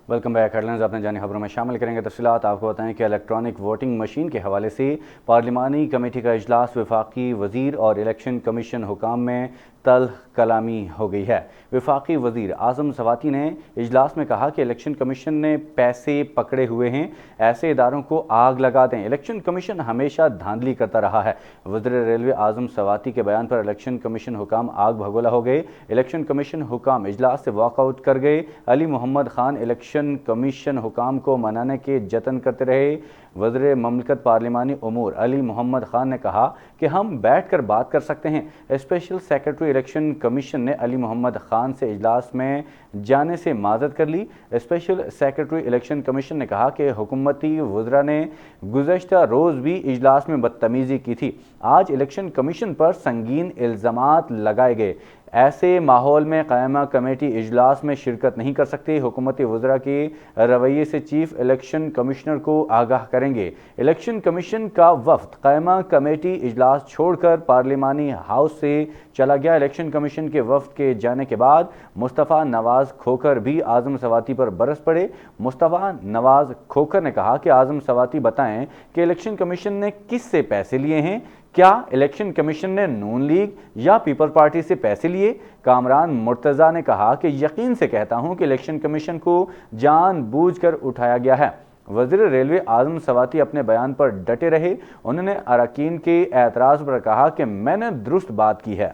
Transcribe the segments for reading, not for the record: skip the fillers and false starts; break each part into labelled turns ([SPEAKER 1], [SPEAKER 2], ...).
[SPEAKER 1] Welcome back. Headlines अपने जाने खबरों में शामिल करेंगे। तफसीलात आपको बताएं कि इलेक्ट्रॉनिक वोटिंग मशीन के हवाले से पार्लिमानी कमेटी का इजलास वफाकी वजीर और इलेक्शन कमीशन हुकाम में तल्ख कलामी हो गई है। वफाकी वजीर आजम सवाती ने इजलास में कहा कि इलेक्शन कमीशन ने पैसे पकड़े हुए हैं, ऐसे इदारों को आग लगा दें। इलेक्शन कमीशन हमेशा धांधली करता रहा है। वज़ीर रेलवे आजम सवाती के बयान पर इलेक्शन कमीशन हुकाम आग भगोला हो गए। इलेक्शन कमीशन हुकाम इजलास से वॉकआउट कर गए। अली मोहम्मद खान इलेक्शन कमीशन हुकाम को मनाने के जतन करते रहे। वज़ीर ममलकत पार्लिमानी उमूर अली मोहम्मद खान ने कहा कि हम बैठ कर बात कर सकते हैं। स्पेशल सेक्रेटरी इलेक्शन कमीशन ने अली मोहम्मद खान से इजलास में जाने से माजरत कर ली। स्पेशल सेक्रेटरी इलेक्शन कमीशन ने कहा कि हुकूमती वज़रा ने गुज़श्ता रोज़ भी इजलास में बदतमीज़ी की थी। आज इलेक्शन कमीशन पर संगीन इल्ज़ामात लगाए गए। ऐसे माहौल में कायमा कमेटी इजलास में शिरकत नहीं कर सकती। हुकूमती वज़रा के रवैये से चीफ इलेक्शन कमिश्नर को आगाह करेंगे। इलेक्शन कमीशन का वफ्द कायमा कमेटी इजलास छोड़कर पार्लिमानी हाउस से चला गया। इलेक्शन कमीशन के वफ्द के जाने के बाद मुस्तफ़ा नवाज खोखर भी आजम सवाती पर बरस पड़े। मुस्तफ़ा नवाज खोखर ने कहा कि आजम सवाती बताएं कि इलेक्शन कमीशन ने किस से पैसे लिए हैं। क्या इलेक्शन कमीशन ने नून लीग या पीपल पार्टी से पैसे लिए? कामरान मुर्तज़ा ने कहा कि यकीन से कहता हूं कि इलेक्शन कमीशन को जानबूझकर उठाया गया है। वज़ीर रेलवे आजम सवाती अपने बयान पर डटे रहे। उन्होंने अरकान के एतराज़ पर कहा कि मैंने दुरुस्त बात की है।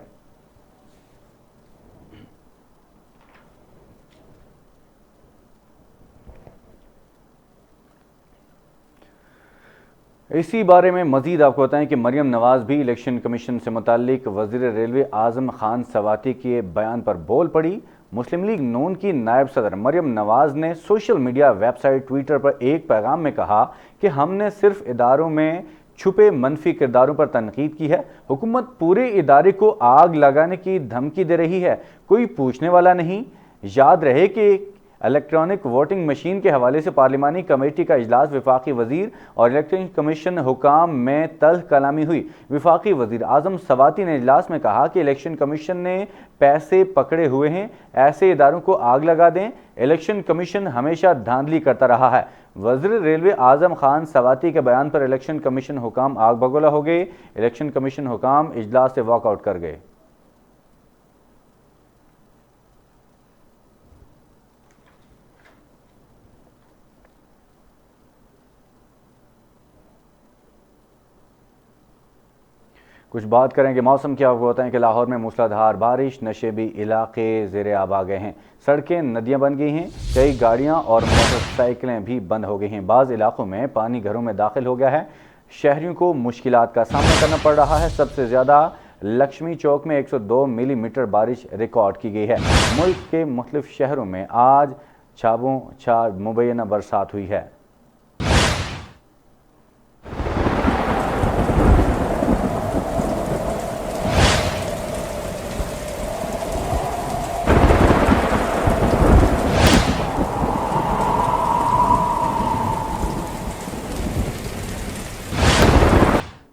[SPEAKER 1] इसी बारे में मजीद आपको बताएं कि मरियम नवाज भी इलेक्शन कमीशन से मुताल्लिक वज़ीर रेलवे आजम खान सवाती के बयान पर बोल पड़ी। मुस्लिम लीग नून की नायब सदर मरियम नवाज ने सोशल मीडिया वेबसाइट ट्विटर पर एक पैगाम में कहा कि हमने सिर्फ इदारों में छुपे मनफी किरदारों पर तनकीद की है। हुकूमत पूरे इदारे को आग लगाने की धमकी दे रही है, कोई पूछने वाला नहीं। याद रहे कि इलेक्ट्रॉनिक वोटिंग मशीन के हवाले से पार्लिमानी कमेटी का इजलास वफाकी वजीर और इलेक्शन कमीशन हुकाम में तल्ख कलामी हुई। वफाकी वजीर आजम सवाती ने इजलास में कहा कि इलेक्शन कमीशन ने पैसे पकड़े हुए हैं, ऐसे इदारों को आग लगा दें। इलेक्शन कमीशन हमेशा धांधली करता रहा है। वज़ीर रेलवे आजम खान सवाती के बयान पर इलेक्शन कमीशन हुकाम आग भगोला हो गए। इलेक्शन कमीशन हुकाम इजलास से वॉकआउट कर गए। कुछ बात करेंगे मौसम की। आपको बताएं कि लाहौर में मूसलाधार बारिश, नशेबी इलाके ज़ेरे आब आ गए हैं। सड़कें नदियां बन गई हैं। कई गाड़ियां और मोटरसाइकिलें भी बंद हो गई हैं। बाज़ इलाकों में पानी घरों में दाखिल हो गया है। शहरियों को मुश्किलात का सामना करना पड़ रहा है। सबसे ज़्यादा लक्ष्मी चौक में 102 मिलीमीटर बारिश रिकॉर्ड की गई है। मुल्क के मुख्तलिफ शहरों में आज छाबों छाब मुबैना बरसात हुई है।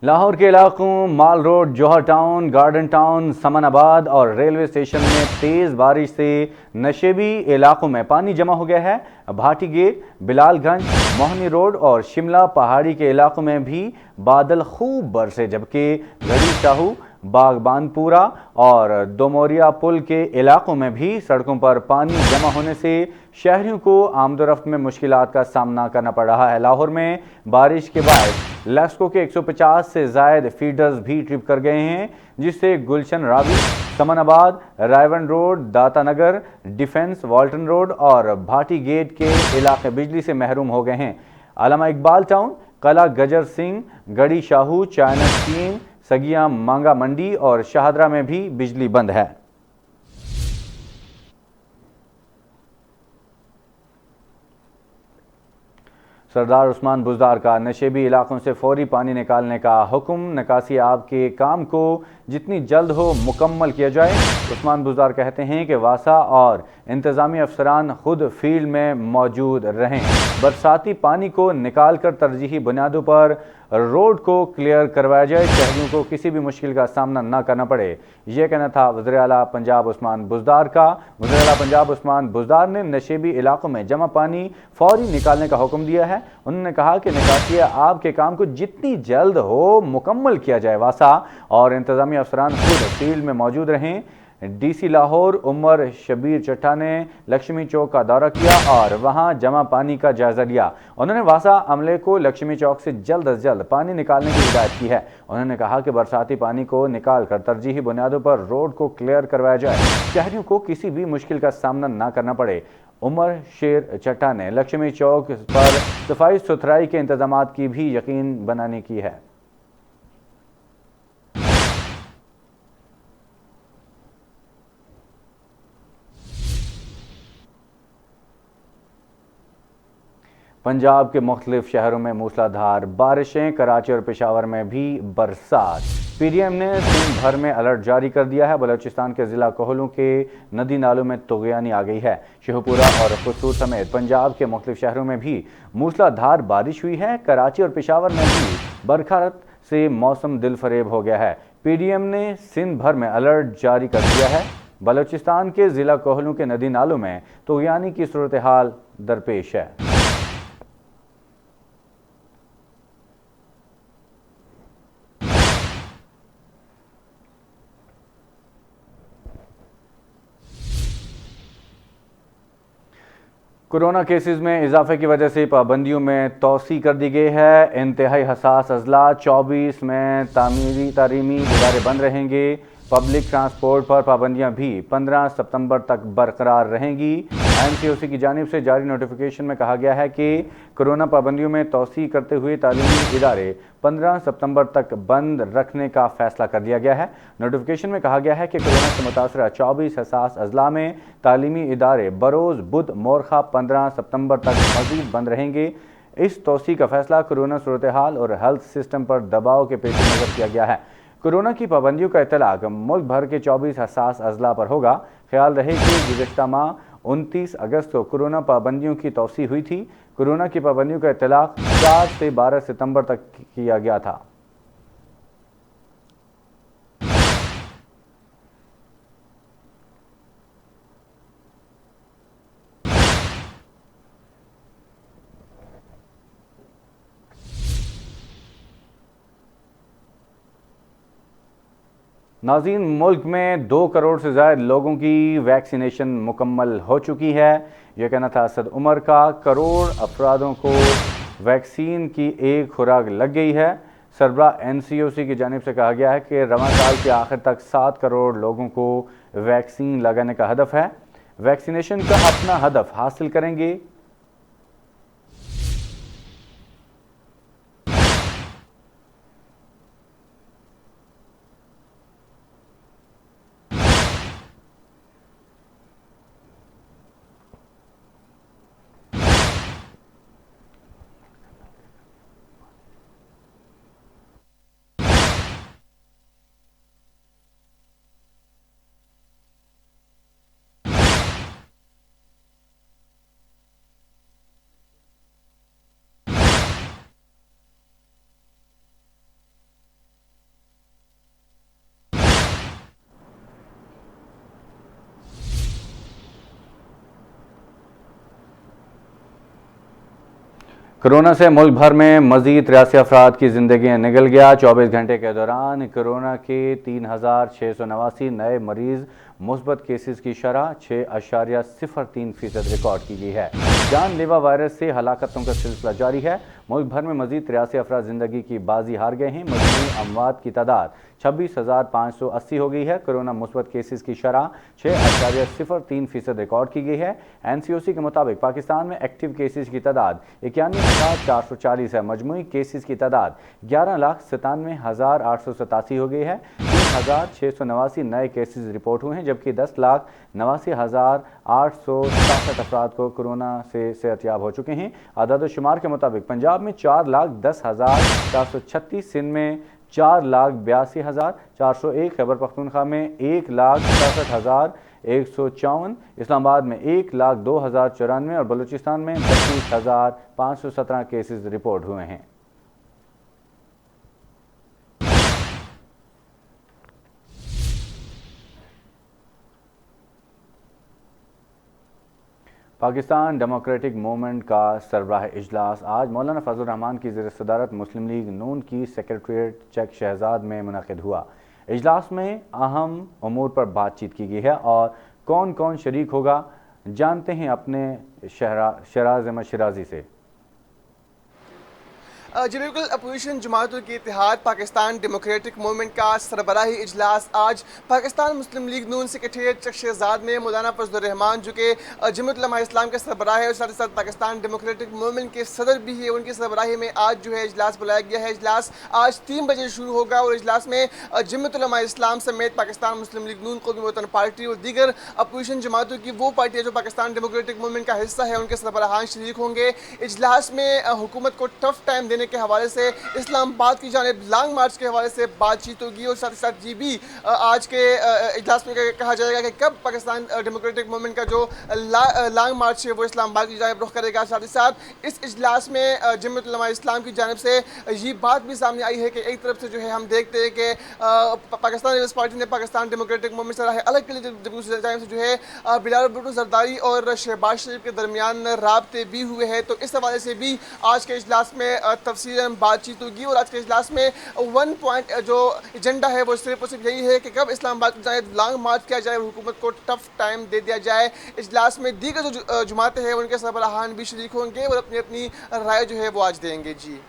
[SPEAKER 1] लाहौर के इलाकों माल रोड, जौहर टाउन, गार्डन टाउन, समनाबाद और रेलवे स्टेशन में तेज़ बारिश से नशेबी इलाकों में पानी जमा हो गया है। भाटी गेट, बिलालगंज, मोहनी रोड और शिमला पहाड़ी के इलाकों में भी बादल खूब बरसे, जबकि गढ़ी शाहू, बागबानपुरा और दोमोरिया पुल के इलाकों में भी सड़कों पर पानी जमा होने से शहरियों को आमदोरफ्त में मुश्किलात का सामना करना पड़ रहा है। लाहौर में बारिश के बाद लेस्को के 150 से ज़ायद फीडर्स भी ट्रिप कर गए हैं, जिससे गुलशन रावी, समनाबाद, रायवन रोड, दाता नगर, डिफेंस, वाल्टन रोड और भाटी गेट के इलाके बिजली से महरूम हो गए हैं। अल्लामा इकबाल टाउन, कला गजर सिंह, गढ़ी शाहू, चाइना स्कीम, सगिया मांगा मंडी और शाहदरा में भी बिजली बंद है। सरदार उस्मान बुज़दार का नशेबी इलाकों से फौरी पानी निकालने का हुक्म। निकासी आब के काम को जितनी जल्द हो मुकम्मल किया जाए। उस्मान बुज़दार कहते हैं कि वासा और इंतज़ामी अफसरान खुद फील्ड में मौजूद रहें। बरसाती पानी को निकाल कर तरजीही बुनियादों पर रोड को क्लियर करवाया जाए, शहरियों को किसी भी मुश्किल का सामना न करना पड़े। यह कहना था वज़ीर आला पंजाब उस्मान बुज़दार का। वज़ीर आला पंजाब उस्मान बुज़दार ने नशेबी इलाकों में जमा पानी फौरी निकालने का हुक्म दिया है। उन्होंने कहा कि निकासी आब के काम को जितनी जल्द हो मुकम्मल किया जाए। वासा और इंतजामी अफसरान खुद फील्ड में मौजूद रहें। डीसी लाहौर उमर शबीर चट्टा ने लक्ष्मी चौक का दौरा किया और वहां जमा पानी का जायजा लिया। उन्होंने वासा अमले को लक्ष्मी चौक से जल्द अज जल्द पानी निकालने की हिदायत की है। उन्होंने कहा कि बरसाती पानी को निकाल कर तरजीही बुनियादों पर रोड को क्लियर करवाया जाए, शहरियों को किसी भी मुश्किल का सामना न करना पड़े। उमर शेर चट्टा ने लक्ष्मी चौक पर सफाई सुथराई के इंतजाम की भी यकीन बनाने की है। पंजाब के मुख्तलिफ शहरों में मूसलाधार बारिशें, कराची और पेशावर में भी बरसात। पीडीएम ने सिंध भर में अलर्ट जारी कर दिया है। बलोचिस्तान के जिला कोहलू के नदी नालों में तुगयानी आ गई है। शेखपुरा और कसूर समेत पंजाब के मुख्तलिफ शहरों में भी मूसलाधार बारिश हुई है। कराची और पेशावर में भी बरखत से मौसम दिल फरेब हो गया है। पीडीएम ने सिंध भर में अलर्ट जारी कर दिया है। बलोचिस्तान के जिला कोहलू के नदी नालों में तुगयानी की सूरत हाल दरपेश है। कोरोना केसेस में इजाफे की वजह से पाबंदियों में तोसी कर दी गई है। इंतहाई हसास अजला 24 में तालीमी इदारे बंद रहेंगे। पब्लिक ट्रांसपोर्ट पर पाबंदियां भी 15 सितंबर तक बरकरार रहेंगी। एनसीओसी की जानिब से जारी नोटिफिकेशन में कहा गया है कि कोरोना पाबंदियों में तोसी करते हुए तालीमी इदारे 15 सितंबर तक बंद रखने का फैसला कर लिया गया है। नोटिफिकेशन में कहा गया है कि कोरोना से मुतासरा 24 हसास अजला में तालीमी इदारे बरोज़ बुध मोरखा 15 सितंबर तक मज़ीद बंद रहेंगे। इस तोसी का फैसला कोरोना सूरत हाल और हेल्थ सिस्टम पर दबाव के पेश नज़र किया गया है। कोरोना की पाबंदियों का इतलाक मुल्क भर के 24 हसास अजला पर होगा। ख्याल रहे कि गुज़िश्ता माह 29 अगस्त को कोरोना पाबंदियों की तोसी हुई थी। कोरोना की पाबंदियों का इतलाक 4 से 12 सितंबर तक किया गया था। नाज़रीन, मुल्क में 2 करोड़ से ज़्यादा लोगों की वैक्सीनेशन मुकम्मल हो चुकी है। यह कहना था असद उमर का। करोड़ अफरादों को वैक्सीन की एक खुराक लग गई है। सरबराह एनसीओसी की जानिब से कहा गया है कि रवां साल के आखिर तक 7 करोड़ लोगों को वैक्सीन लगाने का हदफ है। वैक्सीनेशन का अपना हदफ हासिल करेंगे। कोरोना से मुल्क भर में मजीद 83 अफराद की जिंदगी निगल गया। 24 घंटे के दौरान कोरोना के 3689 नए मरीज, मुस्बत केसेस की शरह 6.03% रिकॉर्ड की गई है। जानलेवा वायरस से हलाकतों का सिलसिला जारी है। मुल्क भर में मजीद 83 अफराद जिंदगी की बाजी हार गए हैं। मजमूई अमवात की तादाद 26,580 हो गई है। कोरोना मुस्बत केसेस की शरह 6.03% रिकॉर्ड की गई है। एनसीओसी के मुताबिक पाकिस्तान में एक्टिव केसेस की तादाद 91,440 है। मजमूई केसेस की तादाद 11,97,887 हो गई है। 3,689 नए केसेस रिपोर्ट हुए हैं, जबकि 10,89,867 अफराद को कोरोना से सेहतयाब हो चुके हैं। आदाद-ओ-शुमार के मुताबिक पंजाब में 4,10,436, सिंध में 4,82,401, खैबर पख्तूनख्वा में 1,67,154, इस्लामाबाद में 1,02,094 और बलूचिस्तान में 32,517 केसेस रिपोर्ट हुए हैं। पाकिस्तान डेमोक्रेटिक मूवमेंट का सरबराह इजलास आज मौलाना फजल रहमान की ज़ेर सदारत मुस्लिम लीग नून की सेक्रेटरीट चेक शहजाद में मुनक़िद हुआ। इजलास में अहम उमूर पर बातचीत की गई है और कौन कौन शरीक होगा जानते हैं अपने शराज अहमद शिराजी से।
[SPEAKER 2] जी बिल्कुल, अपोजिशन जमातों के इत्तेहाद पाकिस्तान डेमोक्रेटिक मूवमेंट का सरबराही इजलास आज पाकिस्तान मुस्लिम लीग नून सेक्रेटरीट चक शहजाद में मौलाना फजल रहमान जो कि जमात उलमा इस्लाम के सरबराह है और साथ ही साथ पाकिस्तान डेमोक्रेटिक मूवमेंट के सदर भी है, उनकी सरबराही में आज जो है इजलास बुलाया गया है। इजलास आज 3 बजे शुरू होगा और इजलास में जमात उलमा इस्लाम समेत पाकिस्तान मुस्लिम लीग नून, कौमी वतन पार्टी और दीगर अपोजिशन जमातों की वो पार्टियाँ जो पाकिस्तान डेमोक्रेटिक मूवमेंट का हिस्सा है उनके सरबराहान शरीक होंगे। इजलास में हुकूमत को टफ टाइम देने के हवाले से इस्लामाबाद की जानिब लॉन्ग मार्च के हवाले से बातचीत होगी और साथ ही साथ ये भी आज के इजलास में कहा जाएगा कि कब पाकिस्तान डेमोक्रेटिक मूवमेंट का जो लॉन्ग मार्च है वो इस्लामाबाद की जानिब रुख करेगा। साथ ही साथ इस इजलास में जमात उलमा इस्लाम की जानिब से ये बात भी सामने आई है कि एक तरफ से जो है हम देखते हैं कि पाकिस्तान पीपल्स पार्टी ने पाकिस्तान डेमोक्रेटिक मूवमेंट से राह अलग के लिए दूसरी जानिब से जो है बिलावल भुट्टो जरदारी और शहबाज शरीफ के दरमियान राब्ते भी हुए हैं। तो इस हवाले से भी आज के इजलास में तफसील बातचीत होगी और आज के इजलास में 1 पॉइंट जो एजेंडा है वो सिर्फ और सिर्फ यही है कि कब इस्लामाबाद की जानिब लॉन्ग मार्च किया जाए और हुकूमत को टफ टाइम दे दिया जाए। इजलास में दीगर जो जमातें हैं उनके सरबराहान भी शरीक होंगे और अपनी अपनी राय जो है वो आज देंगे। जी,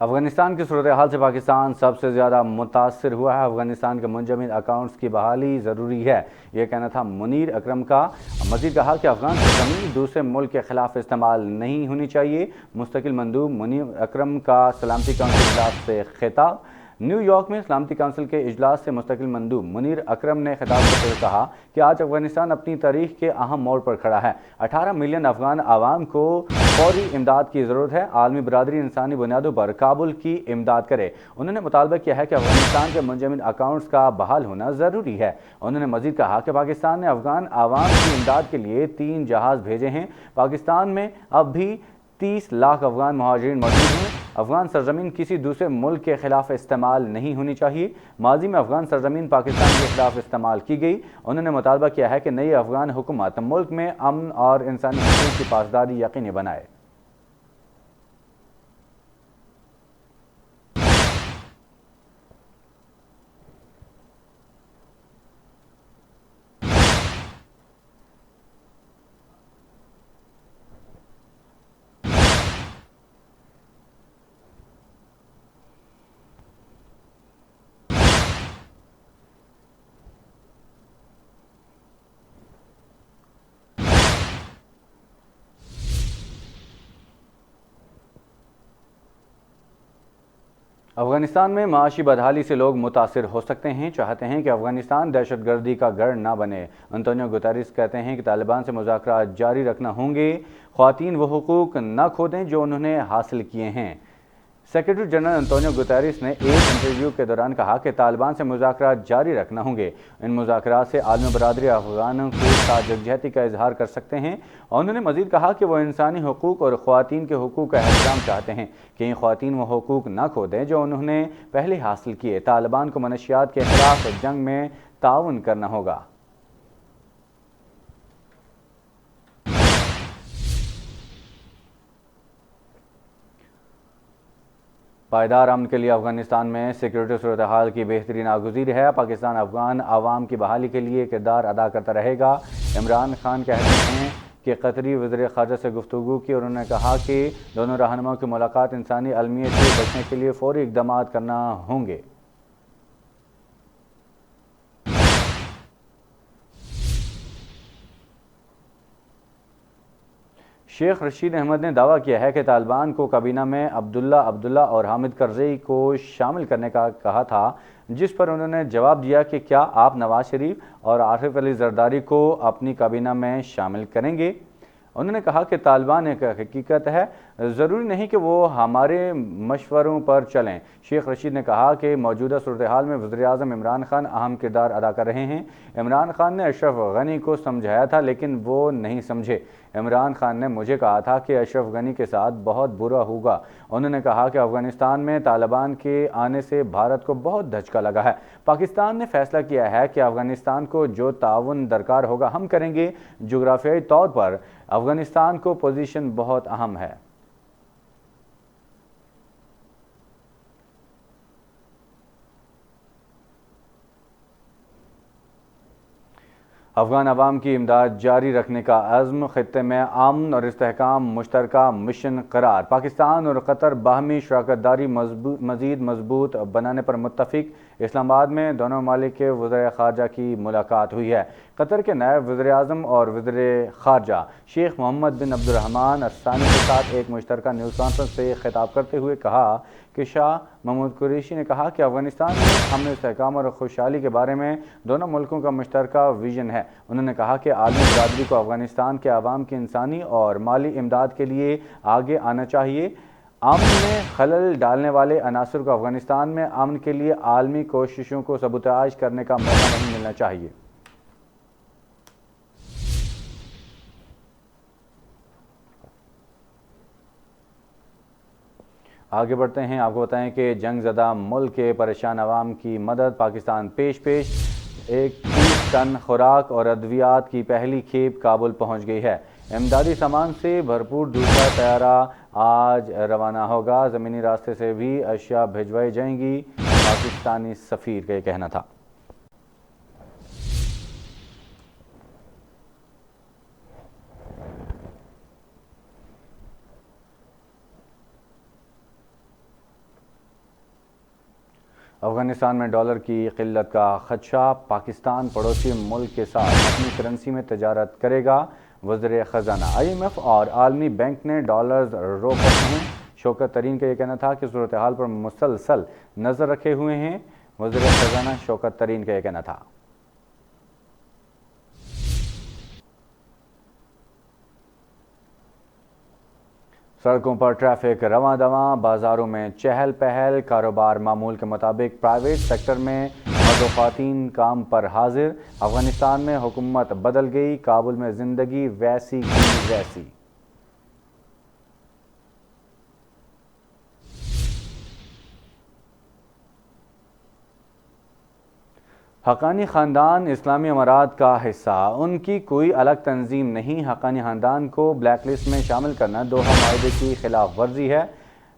[SPEAKER 1] अफगानिस्तान की सूरत हाल से पाकिस्तान सबसे ज़्यादा मुतासर हुआ है। अफगानिस्तान के मुंजमद अकाउंट्स की बहाली ज़रूरी है, यह कहना था मुनीर अकरम का। मज़ीद कहा कि अफगान ज़मीन दूसरे मुल्क के खिलाफ इस्तेमाल नहीं होनी चाहिए। मुस्तकिल मंदूब मुनीर अकरम का सलामती काउंसिल इजलास से खिताब। न्यूयॉर्क में सलामती काउंसिल के इजलास से मुस्तकिल मंदूब मुनीर अकरम ने खिताब करते हुए कहा कि आज अफगानिस्तान अपनी तारीख के अहम मोड़ पर खड़ा है। 18 मिलियन अफगान आवाम को फौरी इमदाद की ज़रूरत है। आलमी बरादरी इंसानी बुनियादों पर काबुल की इमदाद करे। उन्होंने मुतालबा किया है कि अफगानिस्तान के मुंजमद अकाउंट्स का बहाल होना ज़रूरी है। उन्होंने मज़ीद कहा कि पाकिस्तान ने अफगान आवाम की इमदाद के लिए 3 जहाज़ भेजे हैं। पाकिस्तान में अब भी 30 लाख अफगान महाजिरीन मौजूद हैं। अफगान सरजमीन किसी दूसरे मुल्क के खिलाफ इस्तेमाल नहीं होनी चाहिए। माजी में अफगान सरजमीन पाकिस्तान के खिलाफ इस्तेमाल की गई। उन्होंने मुतालबा किया है कि नई अफगान हुकूमत मुल्क में अमन और इंसानी हकूक़ की पासदारी यकीनी बनाए। अफगानिस्तान में माशी बदहाली से लोग मुतासिर हो सकते हैं, चाहते हैं कि अफगानिस्तान दहशतगर्दी का गढ़ ना बने। अंतोनियो गुतेरेस कहते हैं कि तालिबान से मुज़ाकरात जारी रखना होंगे, ख़वातीन वो हुकूक न खो दें जो उन्होंने हासिल किए हैं। सेक्रेटरी जनरल अंतोनियो गुतेरेस ने एक इंटरव्यू के दौरान कहा कि तालिबान से मुज़ाकरात जारी रखना होंगे। इन मुज़ाकरात से आलमी बरादरी अफगानों के साथ यकजहती का इजहार कर सकते हैं। और उन्होंने मज़ीद कहा कि वो इंसानी हुकूक और ख़वातीन के हुकूक का एहतराम चाहते हैं कि ख़वातीन वो हुकूक न खो दें जो उन्होंने पहले हासिल किए। तालिबान को मनशियात के खिलाफ जंग में ताउन करना होगा। पायदार अमन के लिए अफगानिस्तान में सिक्योरिटी सूरत हाल की बेहतरी नागुज़ीर है। पाकिस्तान अफगान आवाम की बहाली के लिए किरदार अदा करता रहेगा। इमरान खान कहते हैं कि कतरी वज़ीर ख़ारजा से गुफ्तगू की और उन्होंने कहा कि दोनों रहनुमाओं की मुलाकात इंसानी अलमियत से बचने के लिए फ़ौरी इक़दाम करना होंगे। शेख रशीद अहमद ने दावा किया है कि तालिबान को काबीना में अब्दुल्ला और हामिद करज़ई को शामिल करने का कहा था, जिस पर उन्होंने जवाब दिया कि क्या आप नवाज शरीफ और आसिफ अली जरदारी को अपनी काबीना में शामिल करेंगे। उन्होंने कहा कि तालिबान एक हकीकत है, ज़रूरी नहीं कि वो हमारे मशवरों पर चलें। शेख रशीद ने कहा कि मौजूदा सूरत हाल में वज़ीर-ए-आज़म इमरान खान अहम किरदार अदा कर रहे हैं। इमरान खान ने अशरफ गनी को समझाया था लेकिन वो नहीं समझे। इमरान खान ने मुझे कहा था कि अशरफ गनी के साथ बहुत बुरा होगा। उन्होंने कहा कि अफ़गानिस्तान में तालिबान के आने से भारत को बहुत धचका लगा है। पाकिस्तान ने फैसला किया है कि अफ़गानिस्तान को जो ताउन दरकार होगा हम करेंगे। जोग्राफियाई तौर पर अफ़गानिस्तान को पोजीशन बहुत अहम है। अफ़गान अवाम की इमदाद जारी रखने का अज़्म, ख़ित्ते में अमन और इस्तेहकाम मुश्तरका मिशन करार। पाकिस्तान और कतर बाहमी शराकत दारी मज़ीद मजबूत बनाने पर मुत्तफ़िक। इस्लामाबाद में दोनों ममालिक के वज़ीर ख़ारजा की मुलाकात हुई है। कतर के नायब वज़ीर-ए-आज़म और वज़ीर ख़ारजा शेख मोहम्मद बिन अब्दुर्रहमान अस्सानी के साथ एक मुश्तरका न्यूज़ कॉन्फ्रेंस से खिताब करते हुए कहा कि शाह महमूद कुरैशी ने कहा कि अफ़गानिस्तान में अमन, इस्तेहकाम और खुशहाली के बारे में दोनों मुल्कों का मुश्तरका विजन है। उन्होंने कहा कि आलमी बरादरी को अफ़गानिस्तान के अवाम की इंसानी और माली इमदाद के लिए आगे आना चाहिए। अमन में खलल डालने वाले अनासर को अफ़गानिस्तान में अमन के लिए आलमी कोशिशों को सबूताज करने का मौका नहीं मिलना चाहिए। आगे बढ़ते हैं। आपको बताएं कि जंग ज़दा मुल्क के परेशान अवाम की मदद पाकिस्तान पेश 30 टन खुराक और अद्वियात की पहली खेप काबुल पहुंच गई है। इमदादी सामान से भरपूर दूसरा तैयारा आज रवाना होगा। ज़मीनी रास्ते से भी अशिया भिजवाई जाएंगी, पाकिस्तानी सफ़ीर का ये कहना था। अफ़गानिस्तान में डॉलर की क़िल्लत का ख़दशा, पाकिस्तान पड़ोसी मुल्क के साथ अपनी करेंसी में तजारत करेगा। वज़ीर ख़जाना IMF और आलमी बैंक ने डॉलर्स रोक रखे हैं। शौकत तरीन का यह कहना था कि सूरत हाल पर मुसलसल नज़र रखे हुए हैं। वज़ीर ख़जाना शौकत तरीन का यह कहना था। सड़कों पर ट्रैफिक रवां दवां, बाजारों में चहल पहल, कारोबार मामूल के मुताबिक। प्राइवेट सेक्टर में मर्द व ख़वातीन काम पर हाजिर। अफ़गानिस्तान में हुकूमत बदल गई, काबुल में ज़िंदगी वैसी की वैसी। हक़ानी ख़ानदान इस्लामी अमारात का हिस्सा, उनकी कोई अलग तंजीम नहीं। हक़ानी ख़ानदान को ब्लैक लिस्ट में शामिल करना दोहा माहिदे की खिलाफ वर्जी है।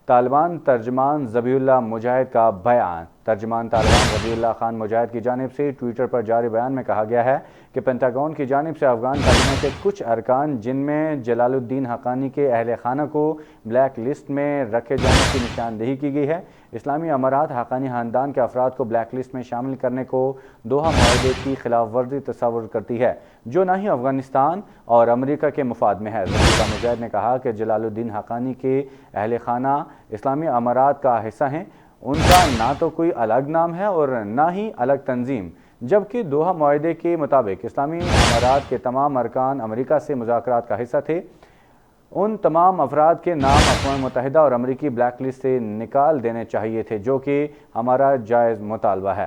[SPEAKER 1] तालिबान तर्जमान ज़बीहुल्लाह मुजाहिद का बयान। तर्जमान तालिबान ज़बीहुल्लाह खान मुजाहिद की जानिब से ट्विटर पर जारी बयान में कहा गया है कि पेंटागन की जानिब से अफ़गान काबीना के कुछ अरकान, जिनमें जलालुद्दीन हक़ानी के अहल खाना को ब्लैक लिस्ट में रखे जाने की निशानदेही की गई है। इस्लामी अमारात हक़ानी ख़ानदान के अफराद को ब्लैक लिस्ट में शामिल करने को दोहा माहिदे की खिलाफ वर्जी तस्वुर करती है, जो न ही अफ़गानिस्तान और अमरीका के मुफाद में है। ज़बीहुल्लाह मुजाहिद ने कहा कि जलालुद्दीन हक़ानी के अहल खाना इस्लामी अमारात का हिस्सा हैं। उनका ना तो कोई अलग नाम है और ना ही अलग तंजीम, जबकि दोहा माहिदे के मुताबिक इस्लामी अमारात के तमाम अरकान अमरीका से मुज़ाकरात का हिस्सा थे। उन तमाम अफराद के नाम अक़वाम मुत्तहिदा और अमरीकी ब्लैक लिस्ट से निकाल देने चाहिए थे, जो कि हमारा जायज़ मुतालबा है।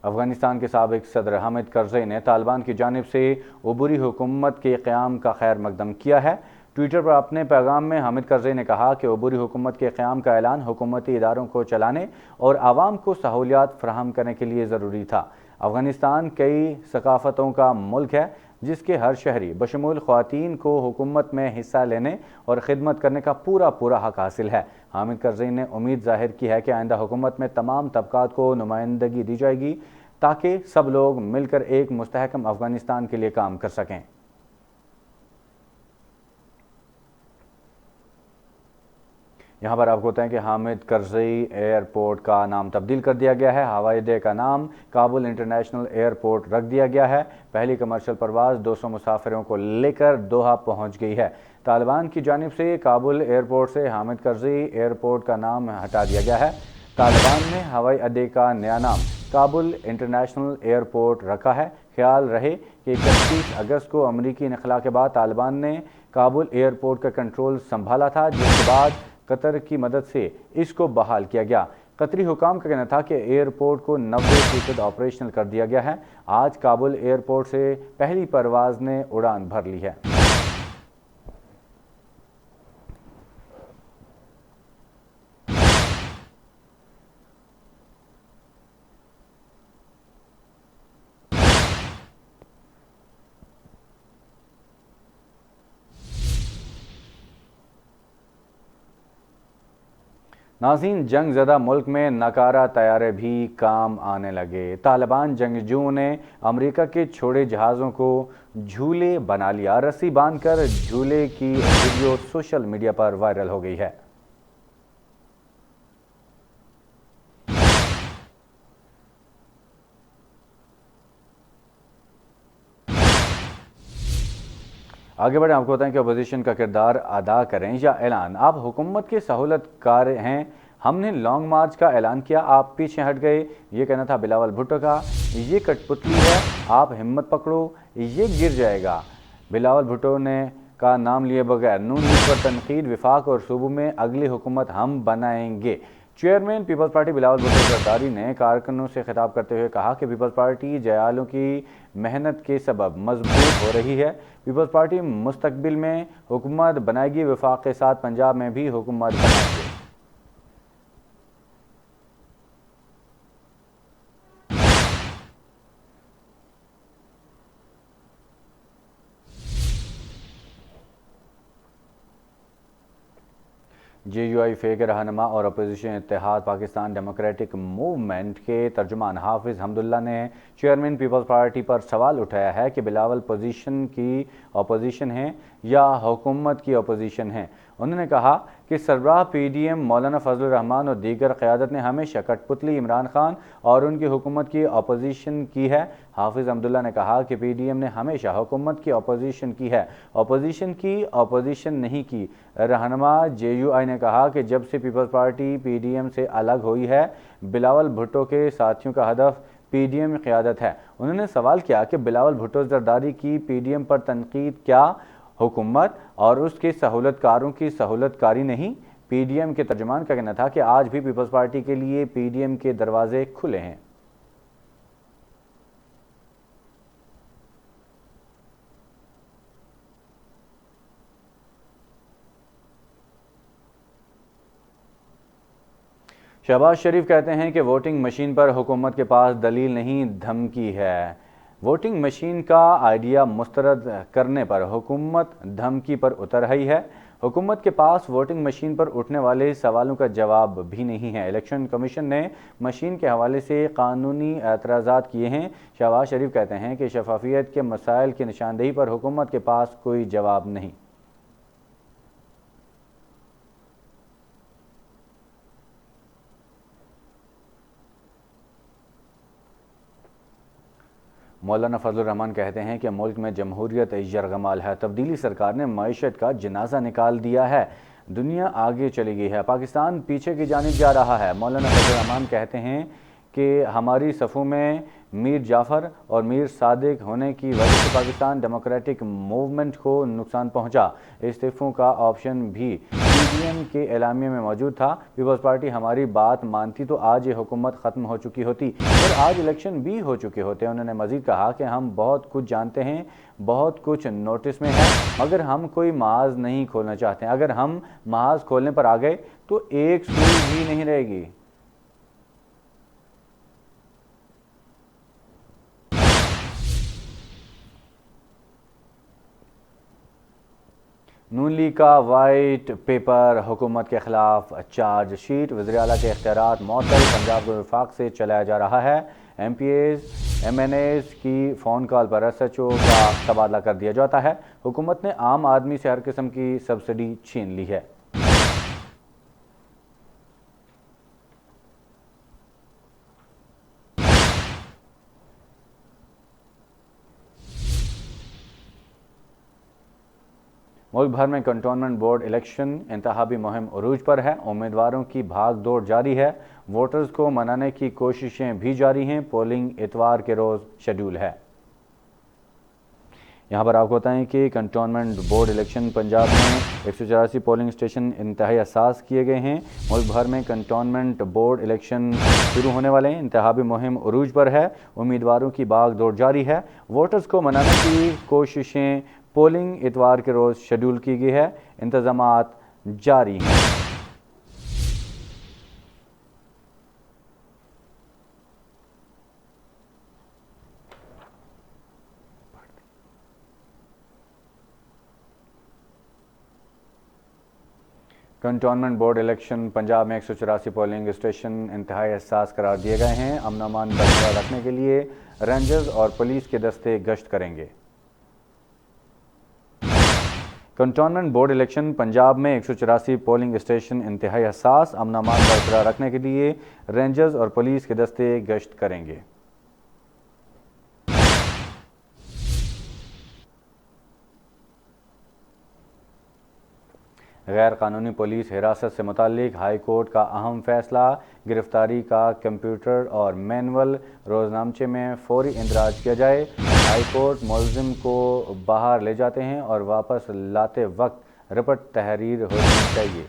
[SPEAKER 1] अफ़गानिस्तान के साबिक़ सदर हामिद करज़ई ने तालिबान की जानिब से उबूरी हुकूमत के क़याम का खैर मकदम किया है। ट्विटर पर अपने पैगाम में हामिद करज़ई ने कहा कि उबूरी हुकूमत के क़याम का ऐलान हुकूमती इदारों को चलाने और आवाम को सहूलियात फ़राहम करने के लिए ज़रूरी था। अफ़गानिस्तान कई सकाफ़तों का मुल्क है, जिसके हर शहरी बशमूल ख़वातीन को हुकूमत में हिस्सा लेने और ख़िदमत करने का पूरा हक़ हासिल है। हामिद करज़ई ने उम्मीद ज़ाहिर की है कि आइंदा हुकूमत में तमाम तबक़ात को नुमाइंदगी दी जाएगी, ताकि सब लोग मिलकर एक मुस्तहकम अफ़गानिस्तान के लिए काम कर सकें। यहाँ पर आपको बताएं कि हामिद करज़ई एयरपोर्ट का नाम तब्दील कर दिया गया है। हवाई अड्डे का नाम काबुल इंटरनेशनल एयरपोर्ट रख दिया गया है। पहली कमर्शियल परवाज़ 200 मुसाफिरों को लेकर दोहा पहुँच गई है। तालिबान की जानिब से काबुल एयरपोर्ट से हामिद करज़ई एयरपोर्ट का नाम हटा दिया गया है। तालिबान ने हवाई अड्डे का नया नाम काबुल इंटरनेशनल एयरपोर्ट रखा है। ख्याल रहे कि 31 अगस्त को अमरीकी इनखला के बाद तालिबान ने काबुल एयरपोर्ट का कंट्रोल संभाला था, जिसके बाद कतर की मदद से इसको बहाल किया गया। कतरी हुकाम का कहना था कि एयरपोर्ट को 90% ऑपरेशनल कर दिया गया है। आज काबुल एयरपोर्ट से पहली परवाज ने उड़ान भर ली है। नाज़रीन, जंग ज़दा मुल्क में नकारा तैयारे भी काम आने लगे। तालिबान जंगजुओं ने अमेरिका के छोड़े जहाज़ों को झूले बना लिया। रस्सी बांधकर झूले की वीडियो सोशल मीडिया पर वायरल हो गई है। आगे बढ़े, आपको बताएं कि अपोजिशन का किरदार अदा करें या ऐलान। आप हुकूमत के सहूलतकार हैं, हमने लॉन्ग मार्च का ऐलान किया, आप पीछे हट गए, ये कहना था बिलावल भुट्टो का। ये कठपुतली है, आप हिम्मत पकड़ो, ये गिर जाएगा। बिलावल भुट्टो ने का नाम लिए बगैर नून लीग पर तनकीद। विफाक और सूबों में अगली हुकूमत हम बनाएंगे। Chairman people's party Bilawal Bhutto Zardari ने कारकुनों से खिताब करते हुए कहा कि पीपल्स पार्टी जयालों की मेहनत के सबब मजबूत हो रही है। पीपल्स पार्टी मुस्तकबिल में हुकूमत बनाएगी, विफाक के साथ पंजाब में भी हुकूमत बनाएगी। JUIF के रहनुमा और अपोजिशन इत्तेहाद पाकिस्तान डेमोक्रेटिक मूवमेंट के तर्जुमान हाफिज़ हमदुल्ला ने चेयरमैन पीपल्स पार्टी पर सवाल उठाया है कि बिलावल पोजीशन की अपोजिशन है या हुकूमत की अपोजिशन है। उन्होंने कहा कि सरबराह PDM मौलाना फजलुर रहमान और दीगर क़यादत ने हमेशा कठपुतली इमरान खान और उनकी हुकूमत की अपोजिशन की है। हाफिज़ हमदुल्ला ने कहा कि PDM ने हमेशा हुकूमत की अपोजिशन की है, अपोजिशन की अपोजिशन नहीं की। रहनुमा JUI ने कहा कि जब से पीपल्स पार्टी PDM से अलग हुई है, बिलावल भुट्टो के साथियों का हदफ PDM क़यादत है। उन्होंने सवाल किया कि बिलावल भुट्टो जरदारी की PDM पर तनकीद क्या हुकूमत और उसके सहूलतकारों की सहूलतकारी नहीं। PDM के तर्जुमान का कहना था कि आज भी पीपल्स पार्टी के लिए PDM के दरवाजे खुले हैं। शहबाज शरीफ कहते हैं कि वोटिंग मशीन पर हुकूमत के पास दलील नहीं, धमकी है। वोटिंग मशीन का आइडिया मुस्तरद करने पर हुकूमत धमकी पर उतर रही है। हुकूमत के पास वोटिंग मशीन पर उठने वाले सवालों का जवाब भी नहीं है। इलेक्शन कमीशन ने मशीन के हवाले से कानूनी एतराज़ात किए हैं। शहबाज शरीफ कहते हैं कि शफाफियत के मसाइल की निशानदेही पर हुकूमत के पास कोई जवाब नहीं। मौलाना फजलुर रहमान कहते हैं कि मुल्क में जमहूरियत यरगमाल है, तब्दीली सरकार ने मईशत का जनाजा निकाल दिया है, दुनिया आगे चली गई है, पाकिस्तान पीछे की जानिब जा रहा है। मौलाना फजलुर रहमान कहते हैं कि हमारी सफ़ों में मीर जाफ़र और मीर सादिक होने की वजह से पाकिस्तान डेमोक्रेटिक मूवमेंट को नुकसान पहुंचा। इस्तीफ़ों का ऑप्शन भी PDM के एलामिया में मौजूद था। पीपल्स पार्टी हमारी बात मानती तो आज ये हुकूमत ख़त्म हो चुकी होती और आज इलेक्शन भी हो चुके होते। उन्होंने मज़ीद कहा कि हम बहुत कुछ जानते हैं, बहुत कुछ नोटिस में है, मगर हम कोई महाज नहीं खोलना चाहते हैं। अगर हम महाज खोलने पर आ गए तो एक सुई भी नहीं रहेगी। नून लीग का वाइट पेपर, हुकूमत के खिलाफ चार्जशीट, वज़ीर आला के इख्तियारात मअतल, पंजाब को विफाक से चलाया जा रहा है। MPAs MNAs की फ़ोन कॉल पर SHO का तबादला कर दिया जाता है। हुकूमत ने आम आदमी से हर किस्म की सब्सिडी छीन ली है। मुल्क भर में कंटोनमेंट बोर्ड इलेक्शन इंतहाबी मुहिम उरूज पर है। उम्मीदवारों की भाग दौड़ जारी है। वोटर्स को मनाने की कोशिशें भी जारी हैं। पोलिंग इतवार के रोज़ शेड्यूल है। यहाँ पर आपको बताएं कि कंटोनमेंट बोर्ड इलेक्शन पंजाब में 184 पोलिंग स्टेशन इंतहाई हसास किए गए हैं। मुल्क भर में कंटोनमेंट बोर्ड इलेक्शन शुरू होने वाले हैं। इंतहाबी मुहिम उरूज पर है। उम्मीदवारों की भाग दौड़ जारी है। वोटर्स को मनाने की कोशिशें, पोलिंग इतवार के रोज़ शेड्यूल की गई है। इंतजामात जारी हैं। कंटोनमेंट बोर्ड इलेक्शन पंजाब में 184 पोलिंग स्टेशन इंतहाई हसास करार दिए गए हैं। अमन अमान बरकरार रखने के लिए रेंजर्स और पुलिस के दस्ते गश्त करेंगे। कंटोनमेंट बोर्ड इलेक्शन पंजाब में 184 पोलिंग स्टेशन इंतहाई हसास। अमन अमान बरकरार रखने के लिए रेंजर्स और पुलिस के दस्ते गश्त करेंगे। गैर कानूनी पुलिस हिरासत से मुतालिक हाई कोर्ट का अहम फैसला। गिरफ्तारी का कंप्यूटर और मैनुअल रोजनामचे में फौरी इंदराज किया जाए। हाई कोर्ट मुलजिम को बाहर ले जाते हैं और वापस लाते वक्त रिपोर्ट तहरीर होनी चाहिए।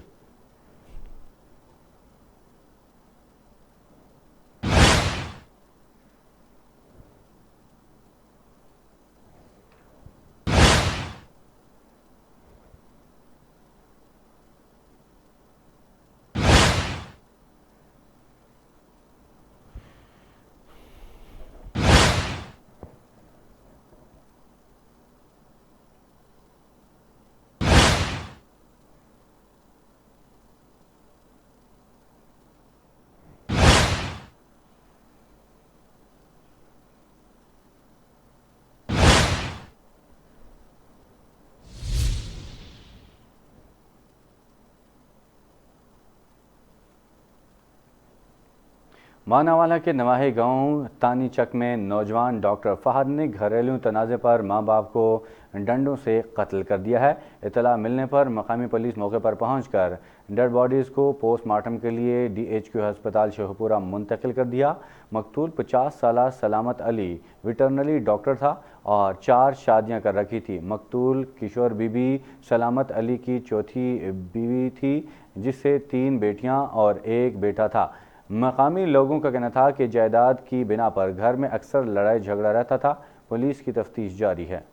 [SPEAKER 1] मानावाला के नवाही गांव तानीचक में नौजवान डॉक्टर फहद ने घरेलू तनाज़े पर मां बाप को डंडों से कत्ल कर दिया है। इतला मिलने पर मकामी पुलिस मौके पर पहुंचकर डेड बॉडीज़ को पोस्टमार्टम के लिए DHQ अस्पताल शेखपुरा मुंतकिल कर दिया। मकतूल 50 साला सलामत अली वेटरनरी डॉक्टर था और 4 शादियां कर रखी थी। मकतूल किशोर बीबी सलामत अली की चौथी बीवी थी, जिससे 3 बेटियां और 1 बेटा था। मकामी लोगों का कहना था कि जायदाद की बिना पर घर में अक्सर लड़ाई झगड़ा रहता था। पुलिस की तफ्तीश जारी है।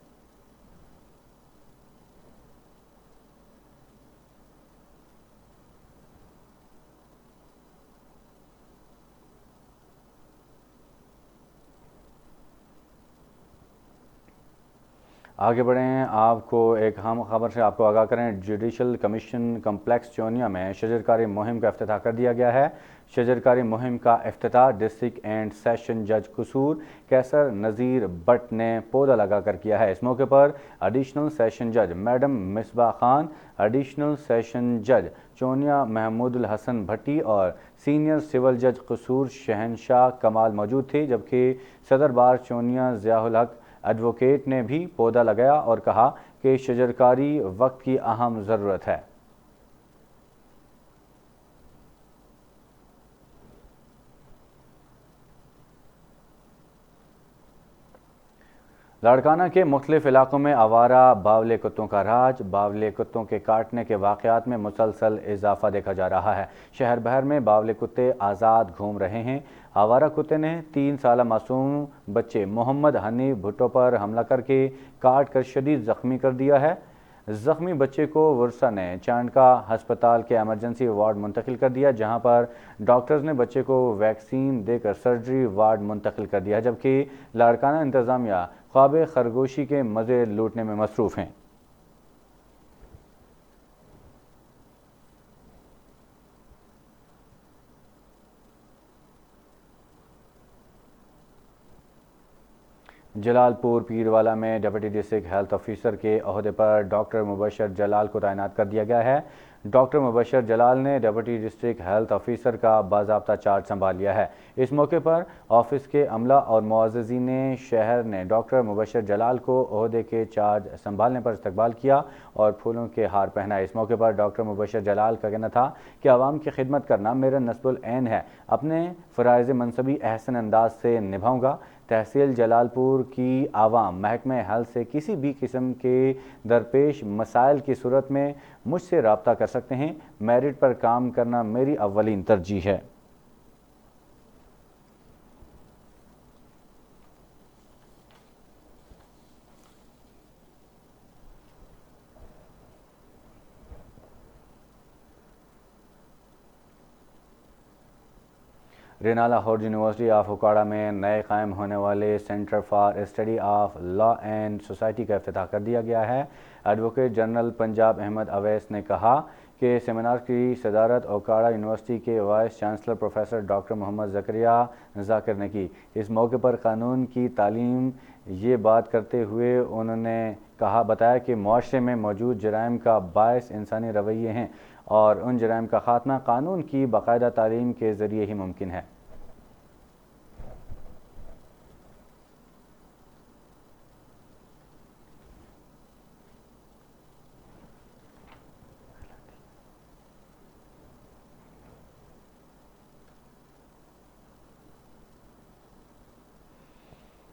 [SPEAKER 1] आगे बढ़ें, आपको एक अहम खबर से आपको आगाह करें। जुडिशल कमीशन कम्प्लेक्स चोनिया में शजरकारी मुहिम का इफ्तिताह कर दिया गया है। शजरकारी मुहिम का इफ्तिताह डिस्ट्रिक्ट एंड सेशन जज कसूर कैसर नज़ीर बट ने पौधा लगाकर किया है। इस मौके पर एडिशनल सेशन जज madam Misbah Khan, additional session जज चोनिया महमूदुल हसन भट्टी और सीनियर सिविल जज कसूर शहनशाह कमाल मौजूद थे, जबकि सदर बार चोनिया ज़ियाउल हक एडवोकेट ने भी पौधा लगाया और कहा कि शजरकारी वक्त की अहम ज़रूरत है। लाड़काना के मुख्तलिफ इलाकों में आवारा बावले कुत्तों का राज। बावले कुत्तों के काटने के वाक़यात में मुसलसल इजाफा देखा जा रहा है। शहर भर में बावले कुत्ते आज़ाद घूम रहे हैं। आवारा कुत्ते ने 3 साला मासूम बच्चे मोहम्मद हनीफ भुट्टो पर हमला करके काट कर शदीद ज़ख्मी कर दिया है। ज़ख्मी बच्चे को वर्षा ने चांडका अस्पताल के एमरजेंसी वार्ड मुंतकिल कर दिया, जहां पर डॉक्टर्स ने बच्चे को वैक्सीन देकर सर्जरी वार्ड मुंतकिल कर दिया, जबकि लाड़काना इंतज़ामिया ख्वाब खरगोशी के मज़े लूटने में मसरूफ़ हैं। जलालपुर पीरवाला में डिप्टी डिस्ट्रिक्ट हेल्थ ऑफिसर के अहदे पर डॉक्टर मुबशर जलाल को तैनात कर दिया गया है। डॉक्टर मुबशर जलाल ने डिप्टी डिस्ट्रिक्ट हेल्थ ऑफिसर का बाज़ाब्ता चार्ज संभाल लिया है। इस मौके पर ऑफिस के अमला और मुअज़्ज़िज़ीन शहर ने डॉक्टर मुबशर जलाल को ओहदे के चार्ज संभालने पर इस्तकबाल किया और फूलों के हार पहनाए। इस मौके पर डॉक्टर मुबशर जलाल का कहना था कि आवाम की खिदमत करना मेरा नस्बुल ऐन है, अपने फ़राइज़ मनसबी अहसन अंदाज से निभाऊँगा। तहसील जलालपुर की आवाम महकमे हेल्थ से किसी भी किस्म के दरपेश मसाइल की सूरत में मुझसे रब्ता कर सकते हैं। मेरिट पर काम करना मेरी अव्वलीन तरजीह है। रेना लाहौर यूनिवर्सिटी ऑफ उकाड़ा में नए कायम होने वाले centre for study of law and society का इफ्तिताह कर दिया गया है। एडवोकेट जनरल पंजाब अहमद अवैस ने कहा कि सेमिनार की सदारत उकाड़ा यूनिवर्सिटी के vice chancellor professor doctor Mohammad Zakaria Zakir ने की। इस मौके पर कानून की तालीम ये बात करते हुए उन्होंने बताया कि मुआशरे में मौजूद जराइम का बायस इंसानी रवैये हैं और उन जराइम का खात्मा कानून की बाकायदा तालीम के ज़रिए ही मुमकिन है।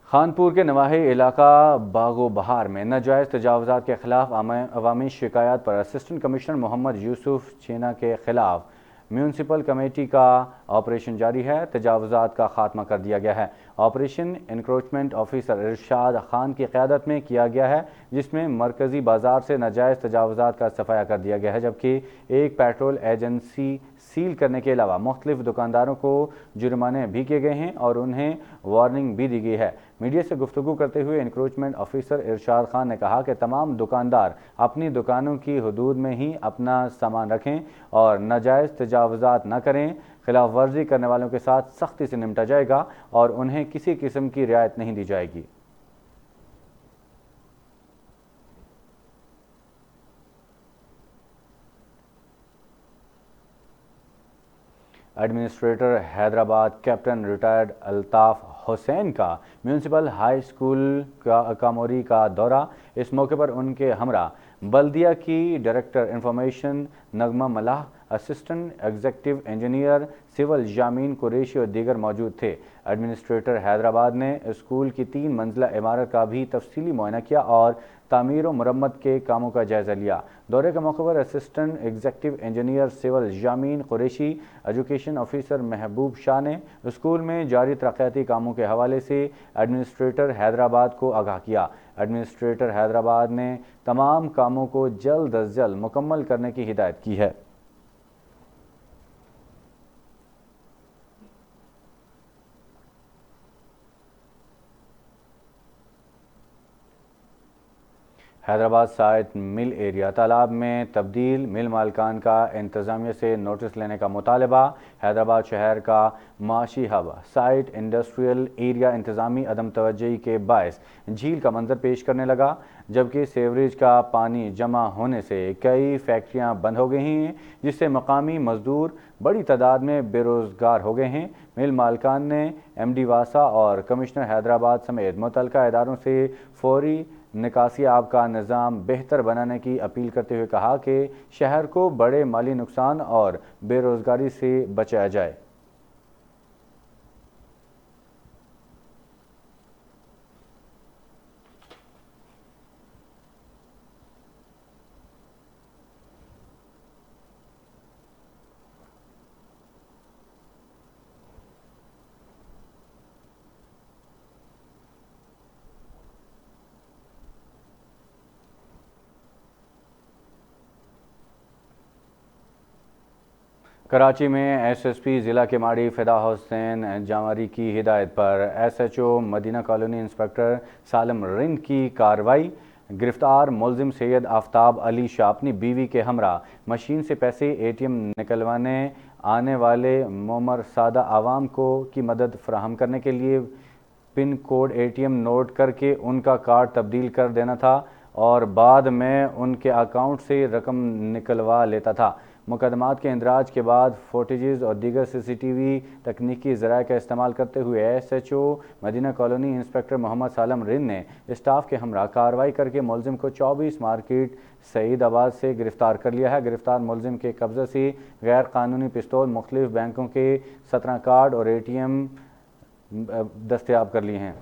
[SPEAKER 1] खानपुर के नवाही इलाका बागो बहार में नाजायज़ तजावुज़ात के खिलाफ अवामी शिकायत पर असिस्टेंट कमिश्नर मोहम्मद यूसुफ चीना के खिलाफ म्यूनसिपल कमेटी का ऑपरेशन जारी है। तजावुज़ात का खात्मा कर दिया गया है। ऑपरेशन इंक्रोचमेंट ऑफिसर इरशाद खान की क़यादत में किया गया है, जिसमें मरकज़ी बाज़ार से नाजायज़ तजावुज़ात का सफाया कर दिया गया है, जबकि एक पेट्रोल एजेंसी सील करने के अलावा मुख्तलिफ दुकानदारों को जुर्माने भी किए गए हैं और उन्हें वार्निंग भी दी गई है। मीडिया से गुफ्तगू करते हुए इंक्रोचमेंट ऑफिसर इरशाद खान ने कहा कि तमाम दुकानदार अपनी दुकानों की हदूद में ही अपना सामान रखें और नाजायज़ तजावुज़ात न करें। खिलाफ वर्जी करने वालों के साथ सख्ती से निपटा जाएगा और उन्हें किसी किस्म की रियायत नहीं दी जाएगी। Administrator Hyderabad captain retired Altaf Hussain का म्यूनसिपल हाई स्कूल का मोरी का दौरा। इस मौके पर उनके हमरा बल्दिया की डायरेक्टर इंफॉर्मेशन नगमा मलाह, असिस्टेंट एग्जीक्यूटिव इंजीनियर सिविल जामीन कुरैशी और दीगर मौजूद थे। एडमिनिस्ट्रेटर हैदराबाद ने स्कूल की 3 मंजिला इमारत का भी तफसीली मुआयना किया और तामीर और मरम्मत के कामों का जायज़ा लिया। दौरे के मौके पर असिस्टेंट एग्जीक्यूटिव इंजीनियर सिविल जामीन कुरैशी, एजुकेशन ऑफिसर महबूब शाह ने स्कूल में जारी तरक्याती कामों के हवाले से एडमिनिस्ट्रेटर हैदराबाद को आगाह किया। एडमिनिस्ट्रेटर हैदराबाद ने तमाम कामों को जल्द अज जल्द मुकम्मल करने की हिदायत की है। हैदराबाद साइट मिल एरिया तालाब में तब्दील, मिल मालिकान का इंतज़ामिया से नोटिस लेने का मुतालबा। हैदराबाद शहर का माशी हब साइट इंडस्ट्रियल एरिया इंतज़ामी अदम तवज्जोही के बायस झील का मंजर पेश करने लगा, जबकि सेवरेज का पानी जमा होने से कई फैक्ट्रियां बंद हो गई हैं, जिससे मकामी मजदूर बड़ी तादाद में बेरोज़गार हो गए हैं। मिल मालिकान ने MD वासा और कमिश्नर हैदराबाद समेत मुतल्लिका इदारों से फौरी निकासी आब का निज़ाम बेहतर बनाने की अपील करते हुए कहा कि शहर को बड़े माली नुकसान और बेरोज़गारी से बचाया जाए। कराची में SSP ज़िला के माड़ी फ़िदा हुसैन जावारी की हिदायत पर SHO Madina colony inspector Salam Rind की कार्रवाई। गिरफ्तार मुलजिम सैयद आफ्ताब अली शाह अपनी बीवी के हमरा मशीन से पैसे ATM निकलवाने आने वाले मोमर सादा आवाम को की मदद फराहम करने के लिए पिन कोड ATM नोट करके उनका कार्ड तब्दील कर देना था। और बाद में उनके अकाउंट से रकम निकलवा लेता था। मुकदमात के इंदराज के बाद फुटेजेस और दीगर CCTV तकनीकी ज़राए का इस्तेमाल करते हुए SHO Madina colony inspector Mohammad Salam रिन ने स्टाफ के हमरा कार्रवाई करके मुलजिम को 24 मार्केट सईदाबाद से गिरफ्तार कर लिया है। गिरफ्तार मुलजिम के कब्जे से गैर कानूनी पिस्तौल, मुख्तलिफ बैंकों के 17 कार्ड और ATM दस्तयाब कर लिए हैं।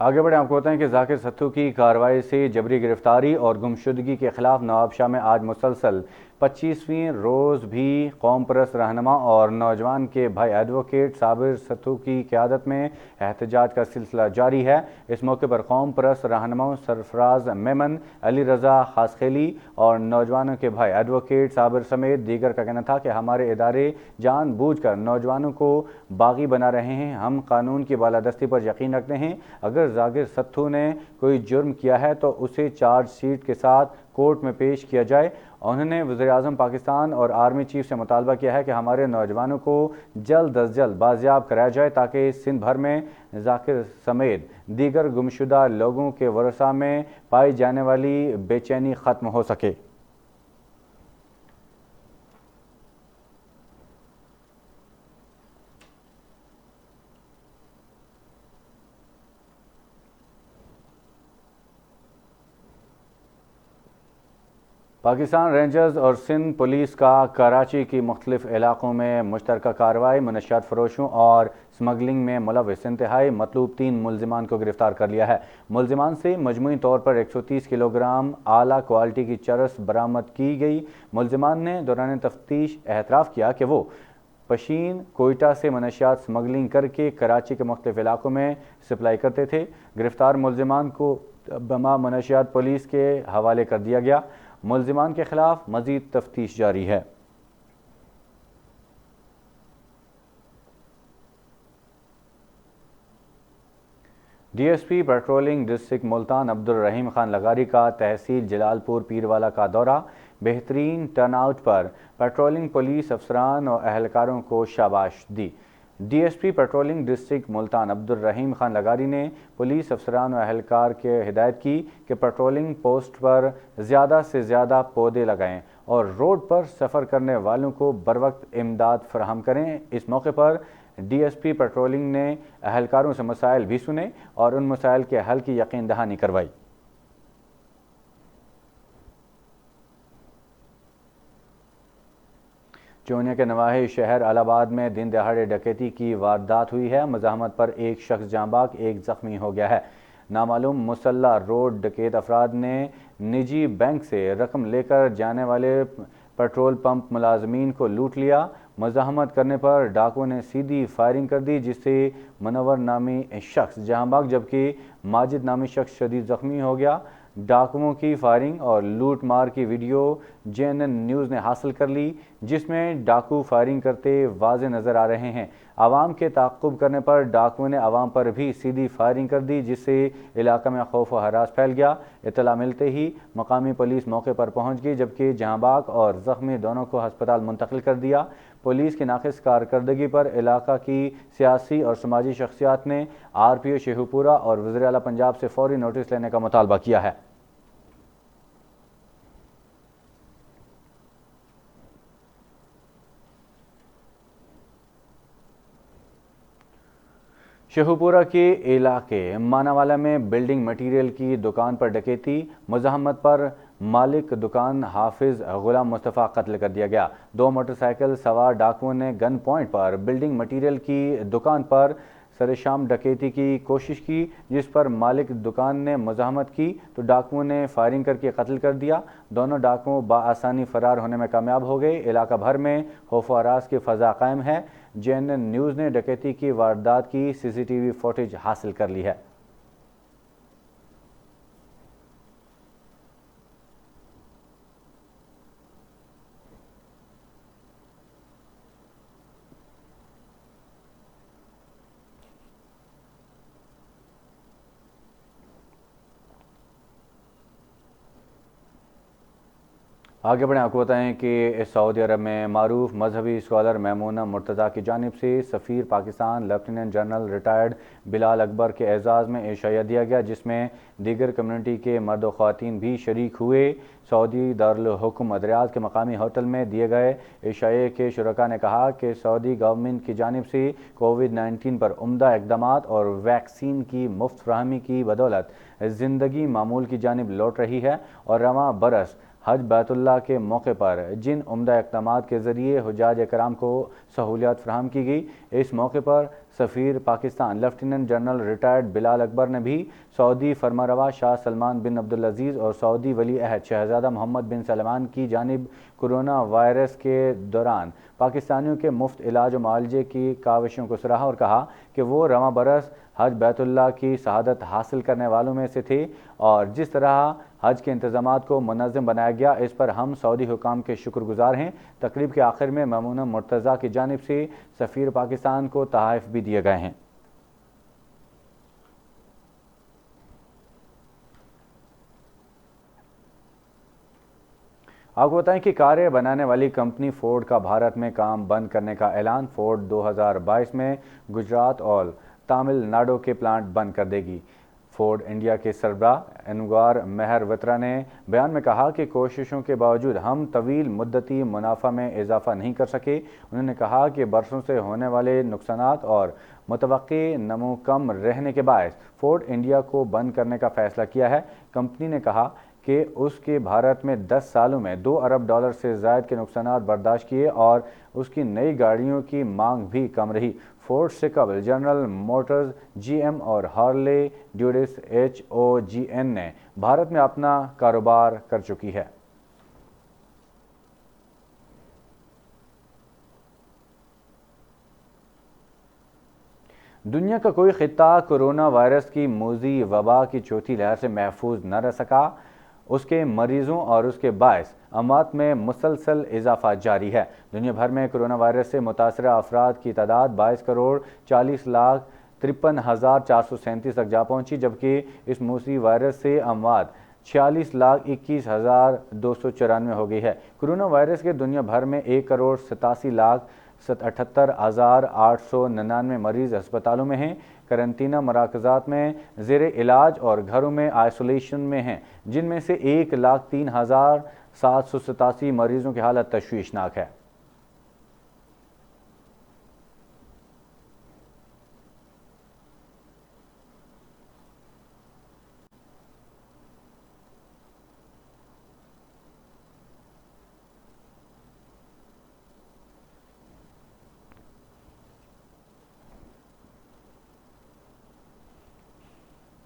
[SPEAKER 1] आगे बढ़े, आपको बताएं कि जाकिर सत्तू की कार्रवाई से जबरी गिरफ्तारी और गुमशुदगी के खिलाफ नवाबशाह में आज मुसलसल 25वीं रोज़ भी कौम परस्त रहनुमा और नौजवान के भाई एडवोकेट साबिर सत्तू की क़यादत में एहतजाज का सिलसिला जारी है। इस मौके पर कौम परस्त रहनुमाओं सरफराज मेमन, अली रज़ा खासखेली और नौजवानों के भाई एडवोकेट साबिर समेत दीगर का कहना था कि हमारे इदारे जानबूझकर नौजवानों को बागी बना रहे हैं। हम कानून की बालादस्ती पर यकीन रखते हैं। अगर जाकिर सत्तू ने कोई जुर्म किया है तो उसे चार्जशीट के साथ कोर्ट में पेश किया जाए। उन्होंने वज़ीर-ए-आज़म पाकिस्तान और आर्मी चीफ से मुतालबा किया है कि हमारे नौजवानों को जल्द अज जल्द बाजियाब कराया जाए ताकि सिंध भर में जाकिर समेत दीगर गुमशुदा लोगों के वरसा में पाई जाने वाली बेचैनी ख़त्म हो सके। पाकिस्तान रेंजर्स और सिंध पुलिस का कराची की मुख्तलिफ इलाकों में मुश्तरका कार्रवाई, मनशियात फरोशों और स्मगलिंग में मुलव्विस इंतहाई मतलूब 3 मुलजिमान को गिरफ्तार कर लिया है। मुलजिमान से मजमूई तौर पर 130 किलोग्राम आला क्वालिटी की चरस बरामद की गई। मुलजिमान ने दौरान तफ्तीश एतराफ़ किया कि वो पशीन कोयटा से मनशियात स्मगलिंग करके कराची के मुख्तलिफ इलाकों में सप्लाई करते थे। गिरफ्तार मुलजिमान को बमा मनशियात पुलिस के हवाले कर दिया गया। मुलजिमान के खिलाफ मजीद तफ्तीश जारी है। DSP patrolling district Multan Abdul Rahim Khan लगारी का तहसील जलालपुर पीरवाला का दौरा। बेहतरीन टर्नआउट पर पेट्रोलिंग पुलिस अफसरान और अहलकारों को शाबाश दी। DSP patrolling district Multan Abdul Rahim Khan लगारी ने पुलिस अफसरान और अहलकार के हिदायत की कि पेट्रोलिंग पोस्ट पर ज़्यादा से ज़्यादा पौधे लगाएं और रोड पर सफ़र करने वालों को बरवक्त इमदाद फराहम करें। इस मौके पर DSP पेट्रोलिंग ने अहलकारों से मसाइल भी सुने और उन मसाइल के हल की यकीन दहानी करवाई। चोनिया के नवाही शहर अलाहाबाद में दिन दहाड़े डकैती की वारदात हुई है। मज़ाहमत पर एक शख्स जांबाग, एक ज़ख्मी हो गया है। नामालूम मुसल्ला रोड डकैत अफराद ने निजी बैंक से रकम लेकर जाने वाले पेट्रोल पंप मुलाजमीन को लूट लिया। मज़ाहमत करने पर डाकुओं ने सीधी फायरिंग कर दी, जिससे मनवर नामी शख्स जहांबाग जबकि माजिद नामी शख्स शदीद ज़ख्मी हो गया। डाकुओं की फायरिंग और लूट मार की वीडियो JNN न्यूज़ ने हासिल कर ली, जिसमें डाकू फायरिंग करते वाज़े नज़र आ रहे हैं। आवाम के ताक़ुब करने पर डाकुओं ने आवाम पर भी सीधी फायरिंग कर दी, जिससे इलाका में खौफ व हरास फैल गया। इत्तला मिलते ही मकामी पुलिस मौके पर पहुँच गई, जबकि जहांबाग और ज़ख्मी दोनों को हस्पताल मुंतकिल कर दिया। पुलिस की नाक़िस कारकर्दगी पर इलाका की सियासी और समाजी शख्सियात ने RPO शेखुपुरा और वज़ीर आला पंजाब से फौरी नोटिस लेने का मुतालबा किया है। शेखुपुरा के इलाके मानावाला में बिल्डिंग मटीरियल की दुकान पर डकैती। मुज़ाहमत पर मालिक दुकान हाफिज गुलाम मुस्तफ़ा कत्ल कर दिया गया। 2 मोटरसाइकिल सवार डाकुओं ने गन पॉइंट पर बिल्डिंग मटीरियल की दुकान पर सरेशाम डकैती की कोशिश की, जिस पर मालिक दुकान ने मुज़ाहमत की तो डाकुओं ने फायरिंग करके कत्ल कर दिया। दोनों डाकुओं बाआसानी फरार होने में कामयाब हो गए। इलाका भर में खौफ व हरास की फ़ज़ा कायम है। JNN न्यूज़ ने डकैती की वारदात की CCTV फुटेज हासिल कर ली है। आगे बढ़ें, आपको बताएं कि सऊदी अरब में मारूफ मजहबी स्कॉलर मैमूना मुर्तज़ा की जानिब से सफ़ीर Pakistan lieutenant general retired Bilal Akbar के एजाज़ में एशाया दिया गया, जिसमें दीगर कम्युनिटी के मर्द व ख़वातीन भी शरीक हुए। सऊदी दारुल हुक्म रियाद के मकामी होटल में दिए गए एशाये के शुरका ने कहा कि सऊदी गवर्नमेंट की जानिब से कोविड-19 पर उम्दा इक़दामात और वैक्सीन की मुफ्त फ्राहमी की बदौलत ज़िंदगी मामूल की जानिब लौट रही है और रवां बरस हज बैतुल्लाह के मौके पर जिन उम्दा इक़दामात के ज़रिए हुज्जाज कराम को सहूलियात फ़राहम की गई, इस मौके पर सफ़ीर Pakistan lieutenant general retired Bilal Akbar ने भी सऊदी फरमारवा शाह सलमान बिन अब्दुल अज़ीज़ और सऊदी वली अहद शहज़ादा मोहम्मद बिन सलमान की जानिब कोरोना वायरस के दौरान पाकिस्तानियों के मुफ्त इलाज व मुआलजे की काविशों को सराहा और कहा कि वो रवां बरस हज बैतुल्लाह की शहादत हासिल करने वालों में से थे और जिस तरह हज के इंतज़ामात को मुनज़्ज़म बनाया गया, इस पर हम सऊदी हुकाम के शुक्रगुजार हैं। तकरीब के आखिर में मैमूना मुर्तज़ा की जानिब से सफ़ीर पाकिस्तान को तोहफ़े भी दिए गए हैं। आपको बताएं कि कारें बनाने वाली कंपनी फोर्ड का भारत में काम बंद करने का ऐलान। फोर्ड 2022 में गुजरात और तमिलनाडु के प्लांट बंद कर देगी। फोर्ड इंडिया के सरबराह अनुगार मेहरवत्रा ने बयान में कहा कि कोशिशों के बावजूद हम तवील मुद्दती मुनाफा में इजाफा नहीं कर सके। उन्होंने कहा कि बरसों से होने वाले नुकसानात और मुतवक्की नमो कम रहने के बायस फोर्ड इंडिया को बंद करने का फैसला किया है। कंपनी ने कहा कि उसके भारत में 10 सालों में $2 अरब से ज़ायद के नुकसानात बर्दाश्त किए और उसकी नई गाड़ियों की मांग भी कम रही। फोर्ड से कबल जनरल मोटर्स, GM और हार्ले ड्यूडिस HOGN ने भारत में अपना कारोबार कर चुकी है। दुनिया का कोई खित्ता कोरोना वायरस की मोज़ी वबा की चौथी लहर से महफूज न रह सका। उसके मरीजों और उसके बायस अमवात में मुसलसल इजाफा जारी है। दुनिया भर में कोरोना वायरस से मुतासरा अफराद की तादाद 22 करोड़ 40 लाख 53,437 तक जा पहुंची, जबकि इस मूसी वायरस से अमवात 46,21,294 हो गई है। कोरोना वायरस के दुनिया भर में 1 करोड़ 87 लाख 78,899 मरीज अस्पतालों में हैं, करंतना मराकज़ात में ज़ेर इलाज और घरों में आइसोलेशन में हैं, जिनमें से 1,03,787 मरीजों की हालत तशवीशनाक है।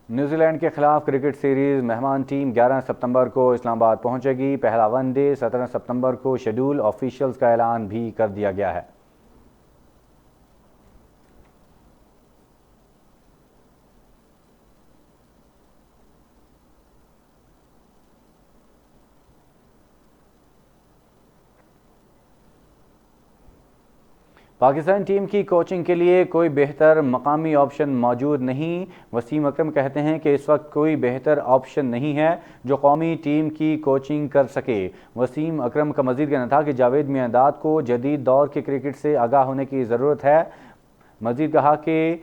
[SPEAKER 1] न्यूजीलैंड के खिलाफ क्रिकेट सीरीज मेहमान टीम 11 सितंबर को इस्लामाबाद पहुंचेगी। पहला वनडे 17 सितंबर को शेड्यूल ऑफिशियल्स का ऐलान भी कर दिया गया है। पाकिस्तान टीम की कोचिंग के लिए कोई बेहतर मकामी ऑप्शन मौजूद नहीं। वसीम अकरम कहते हैं कि इस वक्त कोई बेहतर ऑप्शन नहीं है जो कौमी टीम की कोचिंग कर सके। वसीम अकरम का मजीद कहना था कि जावेद मियांदाद को जदीद दौर के क्रिकेट से आगाह होने की ज़रूरत है। मजीद कहा कि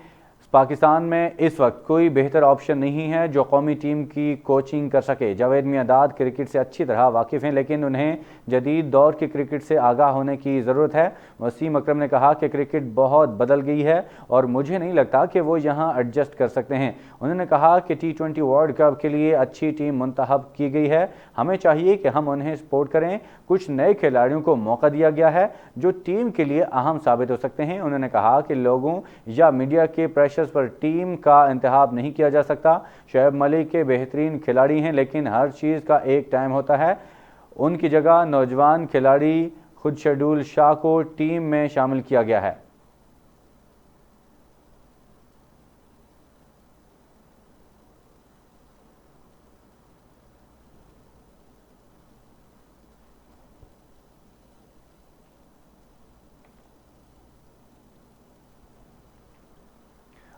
[SPEAKER 1] पाकिस्तान में इस वक्त कोई बेहतर ऑप्शन नहीं है जो कौमी टीम की कोचिंग कर सके। जावेद मियांदाद क्रिकेट से अच्छी तरह वाकिफ़ हैं, लेकिन उन्हें जदीद दौर के क्रिकेट से आगाह होने की ज़रूरत है। वसीम अकरम ने कहा कि क्रिकेट बहुत बदल गई है और मुझे नहीं लगता कि वो यहाँ एडजस्ट कर सकते हैं। उन्होंने कहा कि T20 वर्ल्ड कप के लिए अच्छी टीम मुंतखब की गई है, हमें चाहिए कि हम उन्हें सपोर्ट करें। कुछ नए खिलाड़ियों को मौका दिया गया है जो टीम के लिए अहम साबित हो सकते हैं। उन्होंने कहा कि लोगों या मीडिया के प्रेशर पर टीम का इंतखाब नहीं किया जा सकता। शोएब मलिक के बेहतरीन खिलाड़ी हैं, लेकिन हर चीज़ का एक टाइम होता है। उनकी जगह नौजवान खिलाड़ी खुद शेड्यूल शाह को टीम में शामिल किया गया है।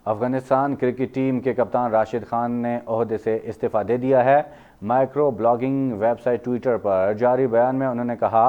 [SPEAKER 1] अफगानिस्तान क्रिकेट टीम के कप्तान राशिद खान ने ओहदे से इस्तीफ़ा दे दिया है। माइक्रो ब्लॉगिंग वेबसाइट ट्विटर पर जारी बयान में उन्होंने कहा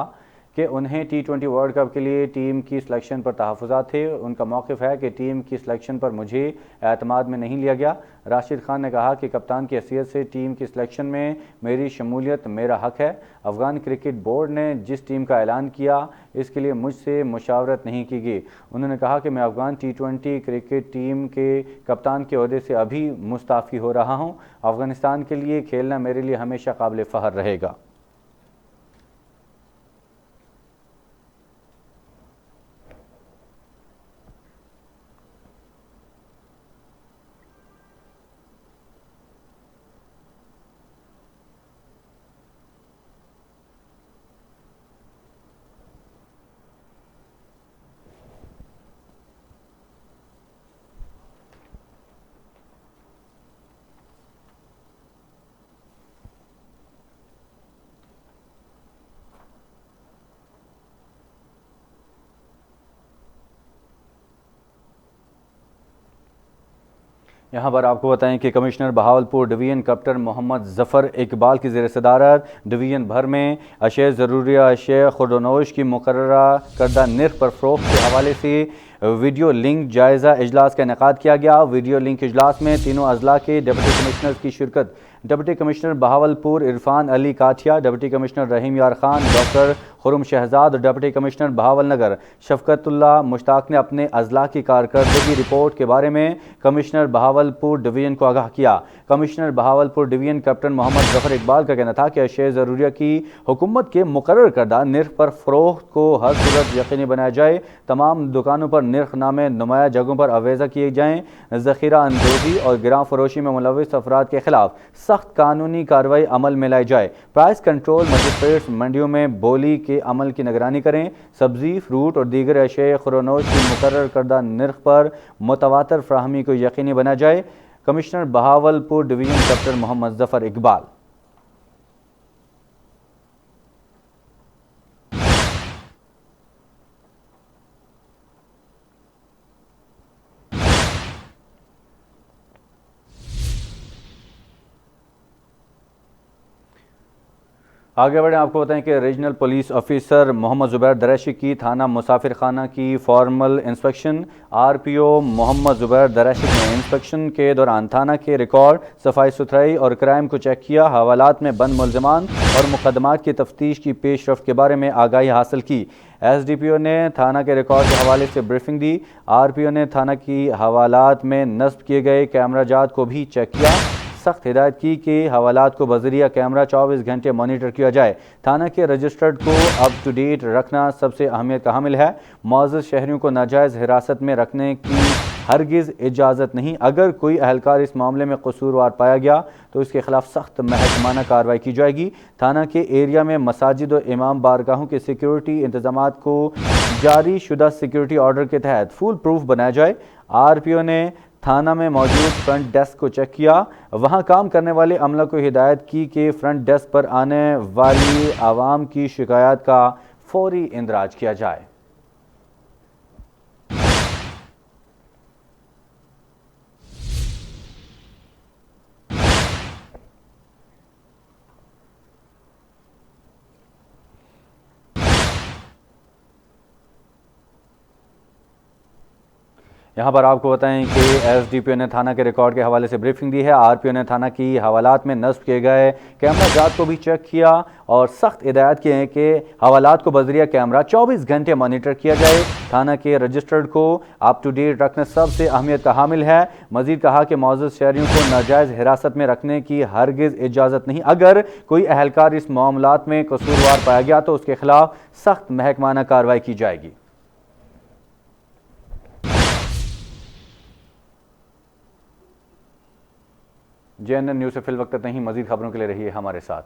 [SPEAKER 1] कि उन्हें T20 वर्ल्ड कप के लिए टीम की सिलेक्शन पर तहफ़्फ़ुज़ात थे। उनका मौक़िफ़ है कि टीम की सिलेक्शन पर मुझे एतमाद में नहीं लिया गया। राशिद खान ने कहा कि कप्तान की हैसियत से टीम की सिलेक्शन में मेरी शमूलियत मेरा हक़ है। अफ़गान क्रिकेट बोर्ड ने जिस टीम का ऐलान किया इसके लिए मुझसे मुशावरत नहीं की गई। उन्होंने कहा कि मैं अफ़गान T20 क्रिकेट टीम के कप्तान के ओहदे से अभी मुस्ताफ़ी हो रहा हूँ। अफ़गानिस्तान के लिए खेलना मेरे लिए हमेशा काबिल फ़ख्र रहेगा। यहाँ पर आपको बताएं कि commissioner Bahawalpur division captain Mohammad Zafar Iqbal की ज़ेर सदारत डिवीज़न भर में अशे ज़रूरिया अशे खुर्दनोश की मुकर्ररा करदा निर्ख पर फ़रोख्त के हवाले से वीडियो लिंक जायज़ा इजलास का इनेकाद किया गया। वीडियो लिंक इजलास में तीनों अजला के डिप्टी कमिश्नर्स की शिरकत। डिप्टी कमिश्नर बहावलपुर इरफान अली काठिया, डिप्टी कमिश्नर रहीम यार खान, डॉक्टर खुरम शहजाद और डिप्टी कमिश्नर बहावलनगर शफकतुल्लाह मुश्ताक ने अपने अजला की कारकर्दगी रिपोर्ट के बारे में कमिश्नर बहावलपुर डिवीज़न को आगाह किया। Commissioner Bahawalpur division captain Mohammad Zafar Iqbal का कहना था कि अशे ज़रूरिया की हुकूमत के मुकर्रर करदा निर्ख पर फ़रोख्त को हर सूरत यकीनी बनाया जाए। तमाम दुकानों पर निर्खनामे नुमाया जगहों पर अवेज़ा किए जाएँ। ज़ख़ीरा अंदोज़ी और गिरां फरोशी में मुलविस अफराद के खिलाफ सख्त कानूनी कार्रवाई अमल में लाई जाए। प्राइस कंट्रोल मजिस्ट्रेट्स मंडियों में बोली के अमल की निगरानी करें। सब्जी, फ्रूट और दीगर अशे खुरोनोश की मुकर्रर करदा निर्ख पर मुतवातर फ्राहमी को यकीनी बनाया जाए। Commissioner Bahawalpur division captain Mohammad Zafar Iqbal. आगे बढ़े आपको बताएं कि regional police officer Mohammad Zubair Dareshi की थाना मुसाफिर खाना की formal inspection. RPO Mohammad Zubair Dareshi ने इंस्पेक्शन के दौरान थाना के रिकॉर्ड, सफाई सुथराई और क्राइम को चेक किया। हवालात में बंद मुलजमान और मुकदमात की तफ्तीश की पेशरफ के बारे में आगाही हासिल की। SDPO ने थाना के रिकॉर्ड के हवाले से ब्रीफिंग दी। RPO ने थाना की हवालात में नस्ब किए गए कैमरा जात को भी चेक किया। सख्त हिदायत की कि हवालात को बजरिया कैमरा 24 घंटे मॉनिटर किया जाए। थाना के रजिस्टर्ड को अप टू डेट रखना सबसे अहमियत का हामिल है। मौजूद शहरियों को नाजायज़ हिरासत में रखने की हरगिज़ इजाज़त नहीं। अगर कोई अहलकार इस मामले में कसूरवार पाया गया तो इसके खिलाफ सख्त महकमाना कार्रवाई की जाएगी। थाना के एरिया में मसाजिद और इमाम बारगाहों के सिक्योरिटी इंतजाम को जारी शुदा सिक्योरिटी ऑर्डर के तहत फुल प्रूफ बनाया जाए। RPO ने थाना में मौजूद फ्रंट डेस्क को चेक किया। वहां काम करने वाले अमला को हिदायत की कि फ्रंट डेस्क पर आने वाली आवाम की शिकायत का फौरी इंदराज किया जाए। यहाँ पर आपको बताएं कि SDPO ने थाना के रिकॉर्ड के हवाले से ब्रीफिंग दी है। RPO ने थाना की हवालात में नस्ब किए गए कैमरा जात को भी चेक किया और सख्त हिदायत किए हैं कि हवालात को बजरिया कैमरा 24 घंटे मॉनिटर किया जाए। थाना के रजिस्टर्ड को अप टू डेट रखना सबसे अहमियत का हामिल है। मजीद कहा कि मौजूद शहरियों को नाजायज़ हिरासत में रखने की हरगिज़ इजाज़त नहीं। अगर कोई अहलकार इस मामलात में कसूरवार पाया गया तो उसके खिलाफ सख्त महकमाना कार्रवाई की जाएगी। JNN न्यूज़ से फिल वक्त नहीं, मजीद खबरों के लिए रहिए हमारे साथ।